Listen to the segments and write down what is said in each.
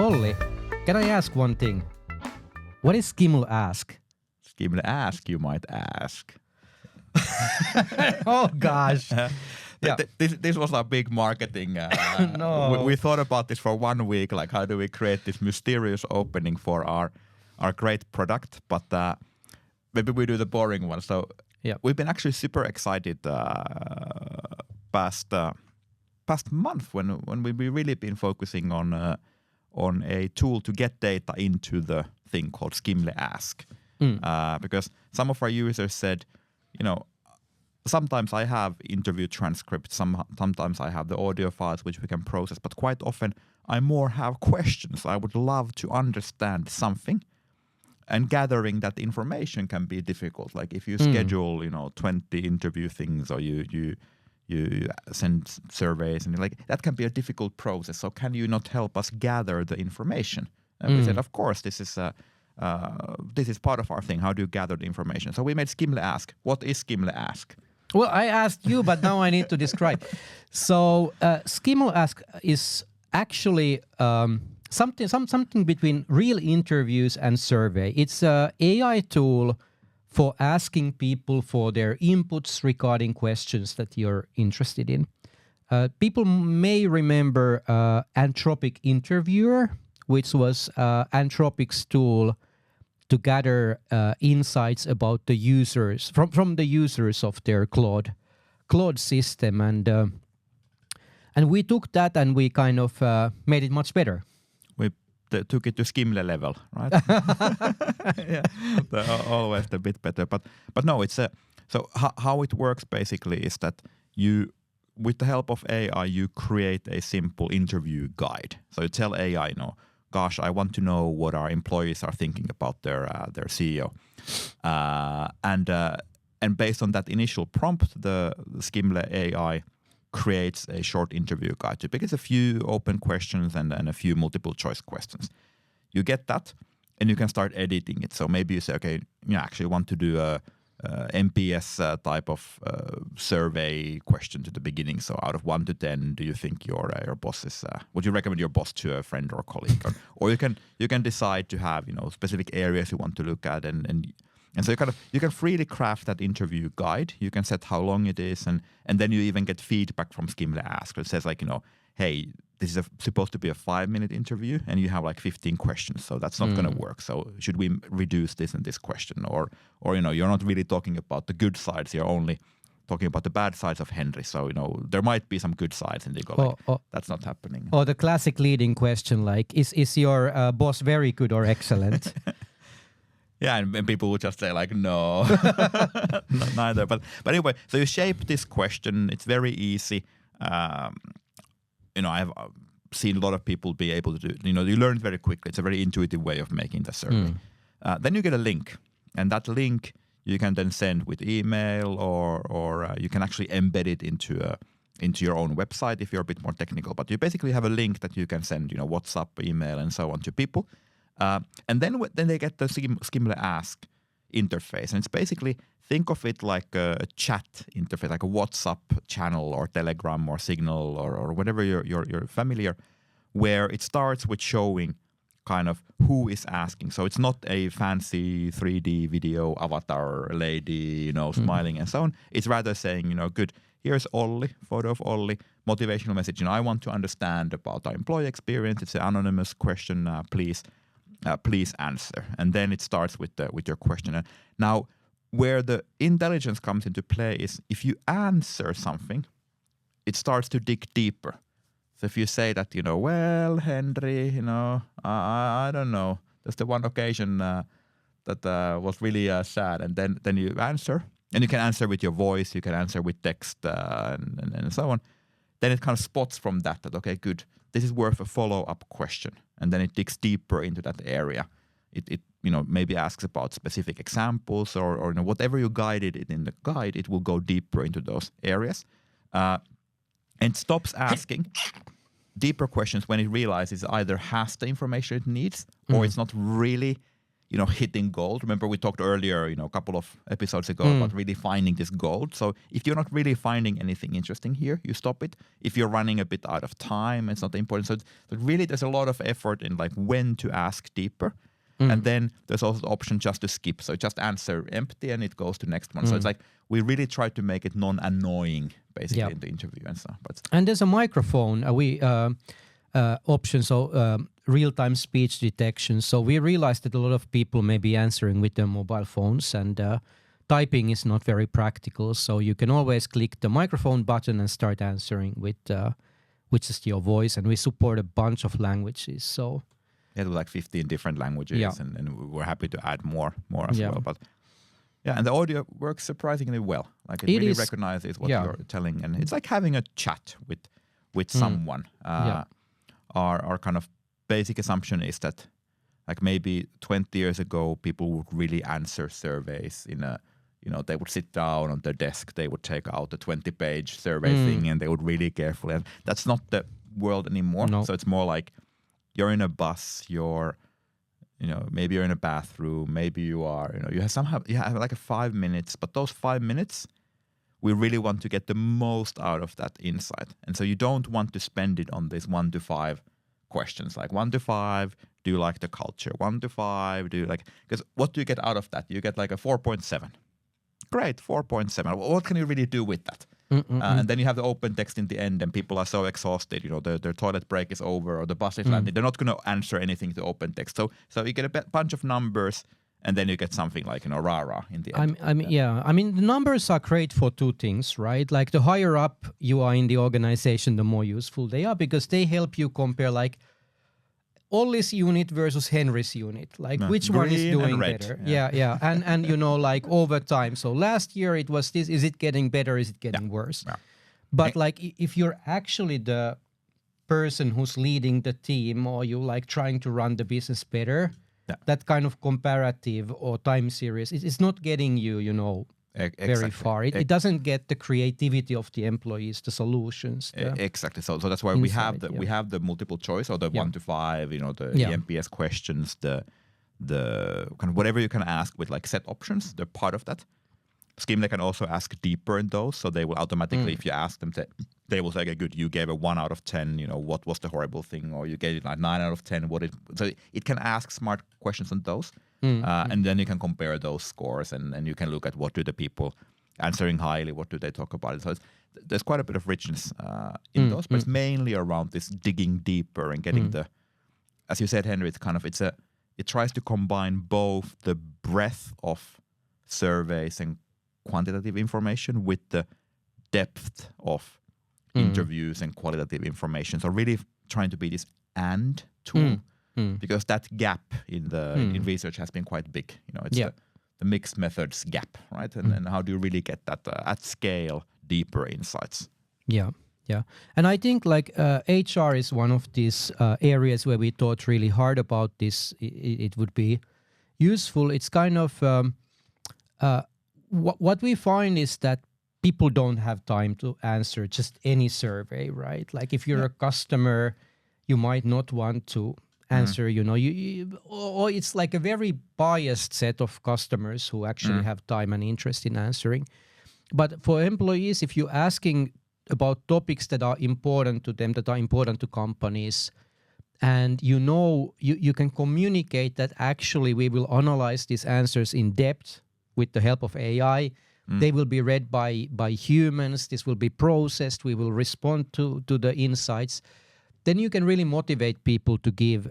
Olli, can I ask one thing? What is Skimle Ask? Skimle Ask, you might ask. Oh gosh. Yeah. This was our big marketing. No. We thought about this for 1 week, like how do we create this mysterious opening for our great product, but maybe we do the boring one. So yeah. We've been actually super excited past month when we've really been focusing on a tool to get data into the thing called Skimle Ask. Because some of our users said, sometimes I have interview transcripts, sometimes I have the audio files which we can process, but quite often I more have questions. I would love to understand something, and gathering that information can be difficult. Like if you schedule, 20 interview things, or you send surveys, and that can be a difficult process. So can you not help us gather the information? And we said, of course, this is part of our thing. How do you gather the information? So we made Skimle Ask. What is Skimle Ask? Well, I asked you, but now I need to describe. So Skimle Ask is actually something between real interviews and survey. It's an AI tool for asking people for their inputs regarding questions that you're interested in. People may remember Anthropic Interviewer, which was Anthropic's tool to gather insights about the users from the users of their Claude system, and we took that and we kind of made it much better. We took it to Skimle level, right? Yeah, always a bit better. But no, it's so how it works basically is that you, with the help of AI, you create a simple interview guide. So you tell AI, gosh, I want to know what our employees are thinking about their CEO, and based on that initial prompt, the Skimle AI creates a short interview guide. So because a few open questions and a few multiple choice questions. You get that, and you can start editing it. So maybe you say, okay, you actually want to do a MPS type of survey question to the beginning. So out of 1 to 10, do you think your boss is? Would you recommend your boss to a friend or colleague? Or you can decide to have specific areas you want to look at, and so you can freely craft that interview guide. You can set how long it is, and then you even get feedback from Skimle Ask. It says hey, this is supposed to be a 5-minute interview, and you have 15 questions, so that's not going to work. So should we reduce this and this question, or you're not really talking about the good sides. You're only talking about the bad sides of Henry. So there might be some good sides, and they go that's not happening. Or the classic leading question, like, is your boss very good or excellent? Yeah, and people would just say no, neither. But anyway, so you shape this question. It's very easy. I've seen a lot of people be able to do. You learn very quickly. It's a very intuitive way of making the survey. Then you get a link, and that link you can then send with email, or you can actually embed it into your own website if you're a bit more technical. But you basically have a link that you can send, WhatsApp, email, and so on to people. And then they get the Skimle Ask interface. And it's basically, think of it like a chat interface, like a WhatsApp channel or Telegram or Signal or whatever you're familiar, where it starts with showing kind of who is asking. So it's not a fancy 3D video avatar lady, smiling and so on. It's rather saying, good, here's Olli, photo of Olli, motivational message. I want to understand about our employee experience. It's an anonymous question, please answer. And then it starts with your question. And now, where the intelligence comes into play is if you answer something, it starts to dig deeper. So if you say that, well, Henry, I don't know. There's the one occasion that was really sad. And then you answer. And you can answer with your voice. You can answer with text and so on. Then it kind of spots from that, okay, good. This is worth a follow-up question. And then it digs deeper into that area. It maybe asks about specific examples or whatever you guided it in the guide, it will go deeper into those areas. And stops asking deeper questions when it realizes it either has the information it needs or it's not really hitting gold. Remember we talked earlier, a couple of episodes ago about really finding this gold. So if you're not really finding anything interesting here, you stop it. If you're running a bit out of time, it's not important. So really there's a lot of effort in like when to ask deeper. And then there's also the option just to skip. So just answer empty and it goes to next one. So it's like we really try to make it non-annoying basically in the interview and stuff. And there's a microphone option, so real-time speech detection. So we realized that a lot of people may be answering with their mobile phones, and typing is not very practical. So you can always click the microphone button and start answering with just your voice. And we support a bunch of languages. So it was like 15 different languages, and we're happy to add more as well. But and the audio works surprisingly well. Like it really recognizes what you're telling, and it's like having a chat with someone. Our kind of basic assumption is that like maybe 20 years ago, people would really answer surveys in a, they would sit down on their desk, they would take out a 20-page survey thing, and they would really carefully. And that's not the world anymore. No. So it's more like you're in a bus, maybe you're in a bathroom, maybe you are, you have like 5 minutes, but those 5 minutes, we really want to get the most out of that insight. And so you don't want to spend it on this 1 to 5 questions, like 1 to 5, do you like the culture? 1 to 5, do you like, because what do you get out of that? You get like a 4.7. Great, 4.7. What can you really do with that? And then you have the open text in the end, and people are so exhausted, their toilet break is over or the bus is landing. They're not going to answer anything to open text. So you get a bunch of numbers, and then you get something like, rah-rah in the end. I mean, the numbers are great for two things, right? Like the higher up you are in the organization, the more useful they are, because they help you compare like Olli's unit versus Henry's unit. Like which one is doing better? Yeah. And like over time. So last year it was this. Is it getting better? Is it getting worse? Yeah. But like if you're actually the person who's leading the team, or you like trying to run the business better, that kind of comparative or time series, it's not getting you, very far. It doesn't get the creativity of the employees, the solutions. Exactly. So that's why we have the multiple choice, or the 1 to 5, the EMPS questions, the kind of whatever you can ask with like set options. They're part of that. Skimle can also ask deeper in those, so they will automatically, if you ask them, they will say, okay, good, you gave a 1 out of 10, what was the horrible thing, or you gave it like 9 out of 10, so it can ask smart questions on those, and then you can compare those scores, and you can look at what do the people answering highly, what do they talk about. So there's quite a bit of richness in those, but it's mainly around this digging deeper and getting the, as you said, Henry, it tries to combine both the breadth of surveys and quantitative information with the depth of interviews and qualitative information. So really trying to be this and tool, because that gap in research has been quite big. It's the mixed methods gap, right? And how do you really get that at scale, deeper insights? Yeah. And I think like HR is one of these areas where we thought really hard about this. It would be useful. It's kind of what we find is that people don't have time to answer just any survey, right? Like if you're a customer, you might not want to answer, or it's like a very biased set of customers who actually have time and interest in answering. But for employees, if you're asking about topics that are important to them, that are important to companies, and you can communicate that actually we will analyze these answers in depth with the help of AI. They will be read by humans. This will be processed. We will respond to the insights. Then you can really motivate people to give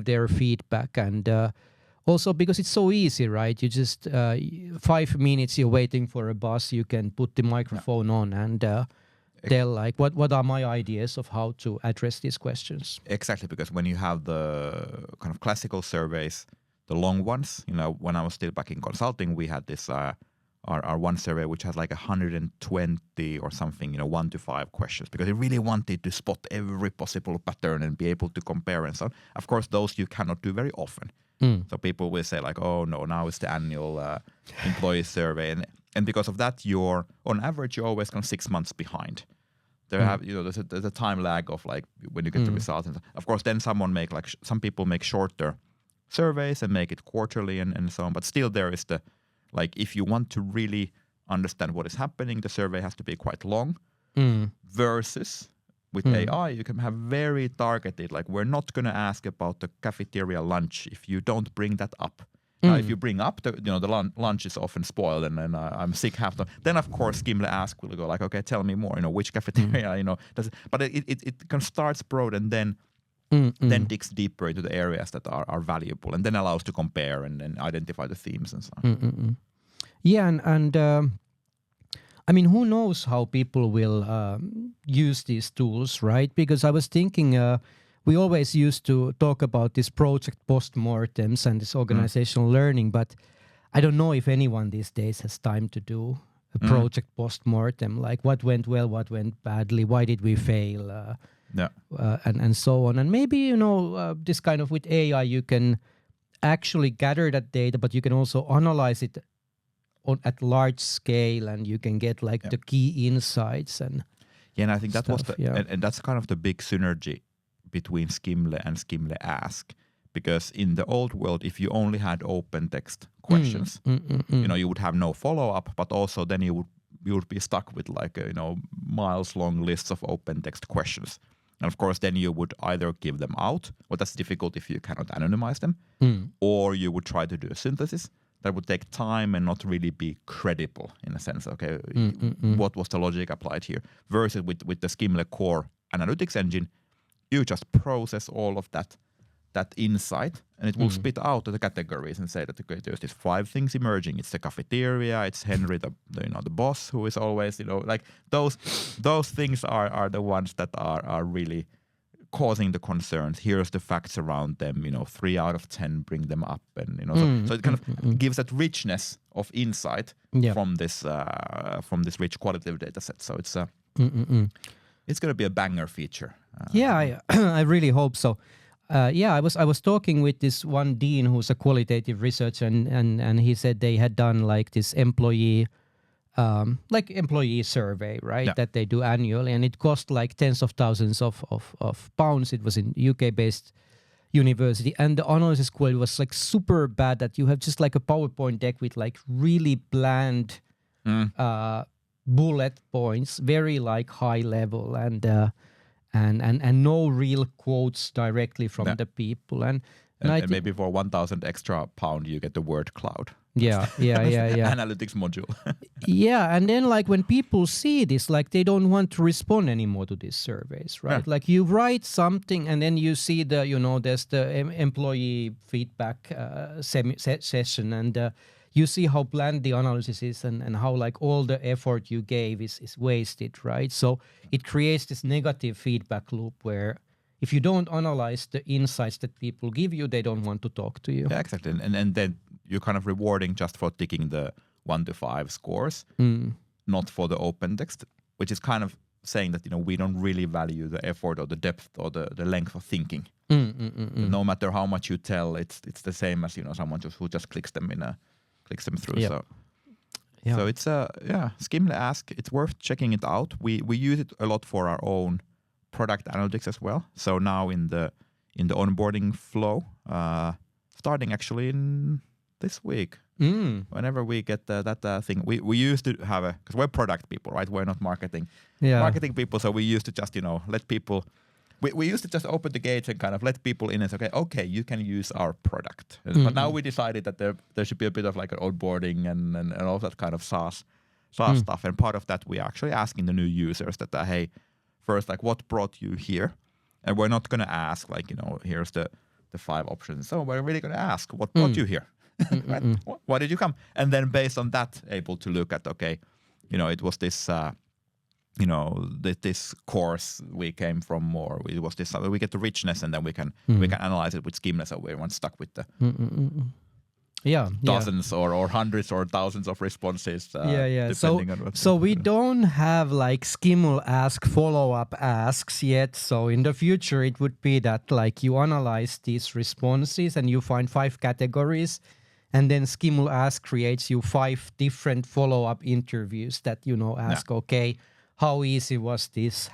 their feedback, and also because it's so easy, right? You just 5 minutes you're waiting for a bus, you can put the microphone on and tell like what are my ideas of how to address these questions. Exactly, because when you have the kind of classical surveys, the long ones, when I was still back in consulting, we had this our one survey which had like 120 or something, 1 to 5 questions, because it really wanted to spot every possible pattern and be able to compare and so on. Of course, those you cannot do very often. So people will say like, oh no, now it's the annual employee survey, and because of that, on average you're always kind of 6 months behind. There's a time lag of like when you get the results. And of course, then some people make shorter surveys and make it quarterly and so on. But still, there is the like if you want to really understand what is happening, the survey has to be quite long. Versus with AI, you can have very targeted. Like we're not going to ask about the cafeteria lunch if you don't bring that up. Now, if you bring up the lunch is often spoiled and then I'm sick half the time. Then of course Skimle Ask will go like, okay, tell me more. Which cafeteria? But it kind of starts broad and then digs deeper into the areas that are valuable and then allows to compare and identify the themes and so on. Yeah, and I mean, who knows how people will use these tools, right? Because I was thinking. We always used to talk about this project postmortems and this organizational learning, but I don't know if anyone these days has time to do a project postmortem, like what went well, what went badly, why did we fail, and so on. And maybe, this kind of with AI, you can actually gather that data, but you can also analyze it at large scale and you can get like the key insights. And I think that stuff, was and that's kind of the big synergy between Skimle and Skimle Ask, because in the old world, if you only had open text questions, you would have no follow up, but also then you would be stuck with like miles long lists of open text questions, and of course then you would either give them out, but that's difficult if you cannot anonymize them, or you would try to do a synthesis that would take time and not really be credible in a sense. Okay, what was the logic applied here? Versus with the Skimle core analytics engine. You just process all of that insight, and it will spit out the categories and say that okay, there's these 5 things emerging. It's the cafeteria, it's Henry, the boss, who is always like those things are the ones that are really causing the concerns. Here's the facts around them. 3 out of 10 bring them up, and so it kind of gives that richness of insight from this rich qualitative data set. So it's it's going to be a banger feature. I really hope so. I was talking with this one dean who's a qualitative researcher, and he said they had done like this employee survey, right? That they do annually, and it cost like tens of thousands of pounds. It was in UK-based university, and the analysis quality was like super bad. That you have just like a PowerPoint deck with like really bland bullet points, very like high level, and no real quotes directly from the people, and maybe for 1,000 extra pound you get the word cloud. Yeah. Analytics module. And then like when people see this, like they don't want to respond anymore to these surveys, right? Like you write something and then you see there's the employee feedback session, and you see how bland the analysis is and how like all the effort you gave is wasted, right? So it creates this negative feedback loop where if you don't analyze the insights that people give you, they don't want to talk to you. Yeah, exactly. And then you're kind of rewarding just for ticking the 1 to 5 scores, not for the open text, which is kind of saying that we don't really value the effort or the depth or the length of thinking. No matter how much you tell, it's the same as someone who just clicks them through. Yep. So it's Skimle Ask. It's worth checking it out. We use it a lot for our own product analytics as well. So now in the onboarding flow, starting actually in this week, whenever we get that thing, we used to have because we're product people, right? We're not marketing people, so we used to just let people. We used to just open the gates and kind of let people in and say, okay, you can use our product. But now we decided that there should be a bit of like an onboarding and all that kind of SaaS stuff. And part of that, we are actually asking the new users that, hey, first, like what brought you here? And we're not going to ask like, here's the 5 options. So we're really going to ask what brought you here? Right? Why did you come? And then based on that, able to look at, okay, it was this... this course we came from, or it was this. We get the richness, and then we can analyze it with Skimle, so we weren't stuck with the dozens or hundreds or thousands of responses. Depending on what. So we don't have like Skimle Ask follow-up asks yet. So in the future, it would be that like you analyze these responses and you find 5 categories. And then Skimle Ask creates you 5 different follow-up interviews that ask, okay, how easy was this?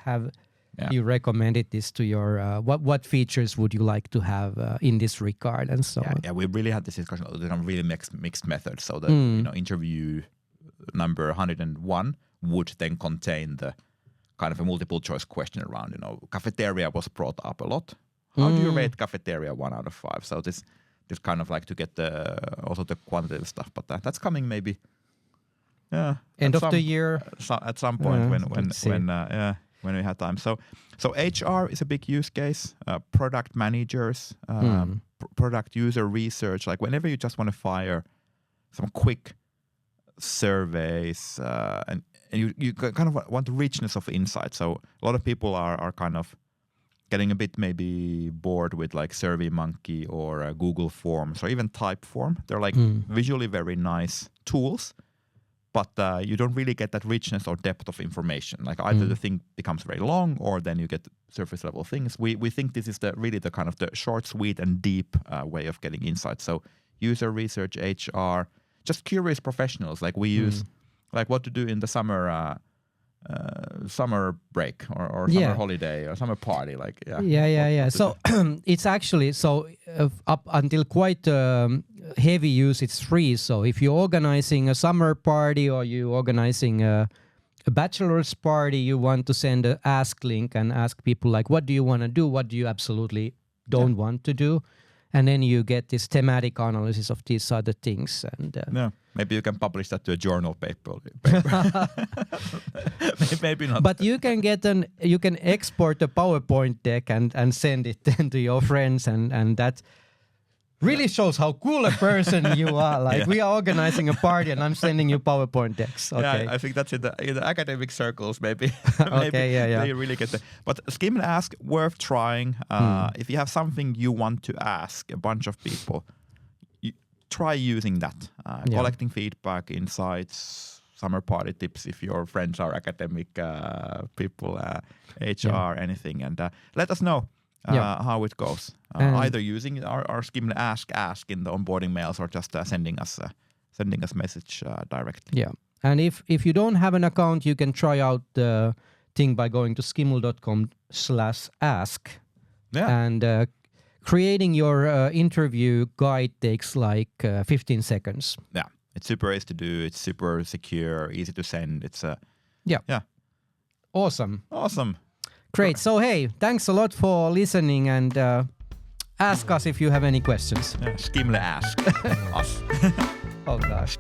you recommended this to your what features would you like to have in this regard and so on. Yeah, we really had this discussion. There's some really mixed methods. So the interview number 101 would then contain the kind of a multiple choice question around, cafeteria was brought up a lot. How do you rate cafeteria 1 out of 5? So this kind of like to get also the quantitative stuff, but that's coming maybe. Yeah, end of the year at some point when we have time. So HR is a big use case. Product managers, product user research. Like whenever you just want to fire some quick surveys, and you kind of want the richness of insight. So a lot of people are kind of getting a bit maybe bored with like SurveyMonkey or Google Forms or even Typeform. They're like visually very nice tools, but you don't really get that richness or depth of information. Like either the thing becomes very long or then you get surface level things. We think this is really the kind of the short, sweet and deep way of getting insight. So user research, HR, just curious professionals. Like we use like what to do in the summer break or summer holiday or summer party. Like So it's actually up until quite heavy use, it's free. So if you're organizing a summer party or you're organizing a bachelor's party, you want to send an ask link and ask people like, what do you want to do? What do you absolutely don't want to do? And then you get this thematic analysis of these other things. And maybe you can publish that to a journal paper. Maybe not. But you can export a PowerPoint deck and send it then to your friends, and that really shows how cool a person you are. Like we are organizing a party and I'm sending you PowerPoint decks. Okay. Yeah, I think that's in the academic circles maybe. Okay, You really get that. But Skimle Ask, worth trying. If you have something you want to ask a bunch of people, try using that. Collecting feedback, insights, summer party tips if your friends are academic people, HR, anything. And let us know how it goes. Either using our Skimle Ask in the onboarding mails or just sending us message directly. Yeah. And if you don't have an account, you can try out the thing by going to skimle.com/ask. Yeah. And creating your interview guide takes like 15 seconds. Yeah. It's super easy to do. It's super secure, easy to send. It's Awesome. Great. So, hey, thanks a lot for listening and ask us if you have any questions. Skimle Ask us. Oh, gosh.